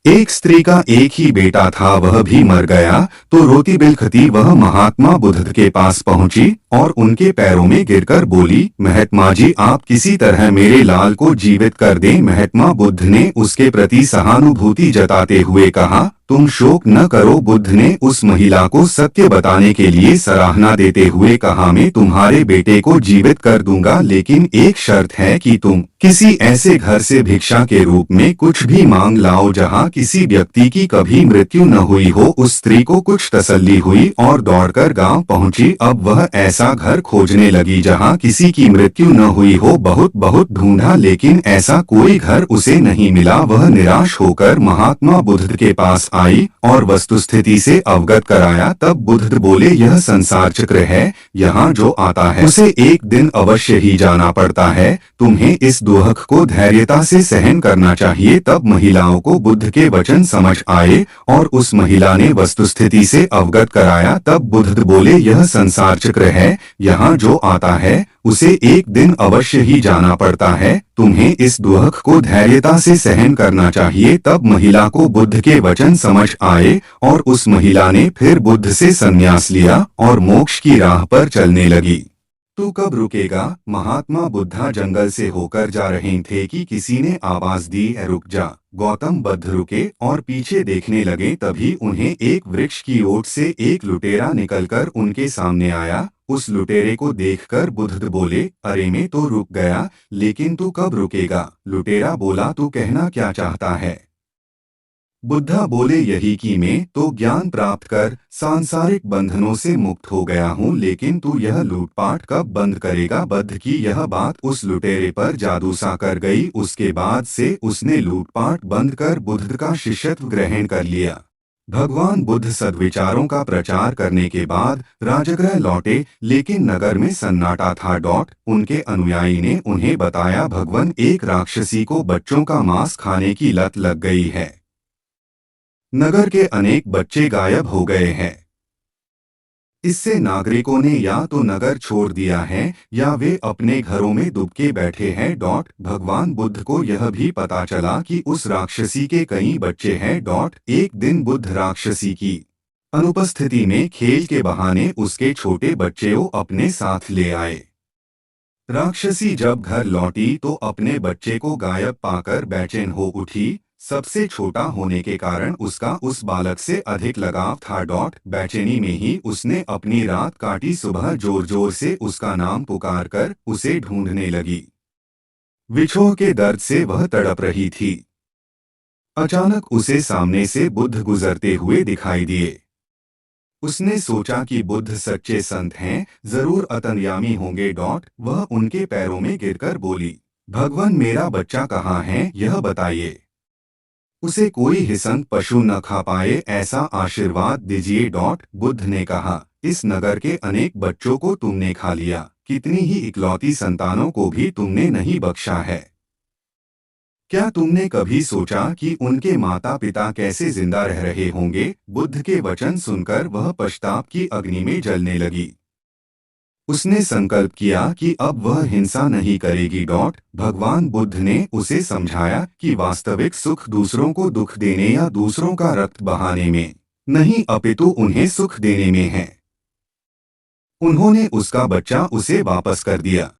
एक स्त्री का एक ही बेटा था, वह भी मर गया। तो रोती बिलखती वह महात्मा बुद्ध के पास पहुंची और उनके पैरों में गिरकर बोली, महात्मा जी, आप किसी तरह मेरे लाल को जीवित कर दें। महात्मा बुद्ध ने उसके प्रति सहानुभूति जताते हुए कहा, तुम शोक न करो। बुद्ध ने उस महिला को सत्य बताने के लिए सराहना देते हुए कहा, मैं तुम्हारे बेटे को जीवित कर दूंगा, लेकिन एक शर्त है कि तुम किसी ऐसे घर से भिक्षा के रूप में कुछ भी मांग लाओ जहां किसी व्यक्ति की कभी मृत्यु न हुई हो। उस स्त्री को कुछ तसल्ली हुई और दौड़कर गांव पहुंची। अब वह ऐसा घर खोजने लगी जहां किसी की मृत्यु न हुई हो। बहुत बहुत ढूंढा, लेकिन ऐसा कोई घर उसे नहीं मिला। वह निराश होकर महात्मा बुद्ध के पास आई और वस्तुस्थिति से अवगत कराया। तब बुद्ध बोले, यह संसार चक्र है, यहाँ जो आता है उसे एक दिन अवश्य ही जाना पड़ता है। तुम्हें इस दुख को धैर्यता से सहन करना चाहिए। तब महिलाओं को बुद्ध के वचन समझ आए और उस महिला ने वस्तुस्थिति से अवगत कराया। तब बुद्ध बोले, यह संसार चक्र है, यहाँ जो आता है उसे एक दिन अवश्य ही जाना पड़ता है। तुम्हें इस दुख को धैर्यता से सहन करना चाहिए। तब महिला को बुद्ध के वचन समझ आए और उस महिला ने फिर बुद्ध से संन्यास लिया और मोक्ष की राह पर चलने लगी। तू कब रुकेगा? महात्मा बुद्धा जंगल से होकर जा रहे थे कि किसी ने आवाज दी, रुक जा। गौतम बुद्ध रुके और पीछे देखने लगे। तभी उन्हें एक वृक्ष की ओट से एक लुटेरा निकलकर उनके सामने आया। उस लुटेरे को देखकर बुद्ध बोले, अरे मैं तो रुक गया, लेकिन तू कब रुकेगा? लुटेरा बोला, तू कहना क्या चाहता है? बुद्धा बोले, यही कि मैं तो ज्ञान प्राप्त कर सांसारिक बंधनों से मुक्त हो गया हूँ, लेकिन तू यह लूटपाट कब बंद करेगा? बुद्ध की यह बात उस लुटेरे पर जादू सा कर गई। उसके बाद से उसने लूटपाट बंद कर बुद्ध का शिष्यत्व ग्रहण कर लिया। भगवान बुद्ध सद्विचारों का प्रचार करने के बाद राजगृह लौटे, लेकिन नगर में सन्नाटा था। उनके अनुयायी ने उन्हें बताया, भगवान, एक राक्षसी को बच्चों का मांस खाने की लत लग गई है। नगर के अनेक बच्चे गायब हो गए हैं। इससे नागरिकों ने या तो नगर छोड़ दिया है या वे अपने घरों में दुबके बैठे हैं। भगवान बुद्ध को यह भी पता चला कि उस राक्षसी के कई बच्चे हैं। एक दिन बुद्ध राक्षसी की अनुपस्थिति में खेल के बहाने उसके छोटे बच्चे को अपने साथ ले आए। राक्षसी जब घर लौटी तो अपने बच्चे को गायब पाकर बेचैन हो उठी। सबसे छोटा होने के कारण उसका उस बालक से अधिक लगाव था। बेचैनी में ही उसने अपनी रात काटी। सुबह जोर जोर से उसका नाम पुकार कर उसे ढूंढने लगी। विछोह के दर्द से वह तड़प रही थी। अचानक उसे सामने से बुद्ध गुजरते हुए दिखाई दिए। उसने सोचा कि बुद्ध सच्चे संत हैं, जरूर अंतर्यामी होंगे। वह उनके पैरों में गिरकर बोली, भगवान, मेरा बच्चा कहाँ है, यह बताइए। उसे कोई हिंसक पशु न खा पाए, ऐसा आशीर्वाद दीजिए। बुद्ध ने कहा, इस नगर के अनेक बच्चों को तुमने खा लिया, कितनी ही इकलौती संतानों को भी तुमने नहीं बख्शा है। क्या तुमने कभी सोचा कि उनके माता पिता कैसे जिंदा रह रहे होंगे? बुद्ध के वचन सुनकर वह पश्चाताप की अग्नि में जलने लगी। उसने संकल्प किया कि अब वह हिंसा नहीं करेगी। भगवान बुद्ध ने उसे समझाया कि वास्तविक सुख दूसरों को दुख देने या दूसरों का रक्त बहाने में नहीं, अपितु उन्हें सुख देने में है। उन्होंने उसका बच्चा उसे वापस कर दिया।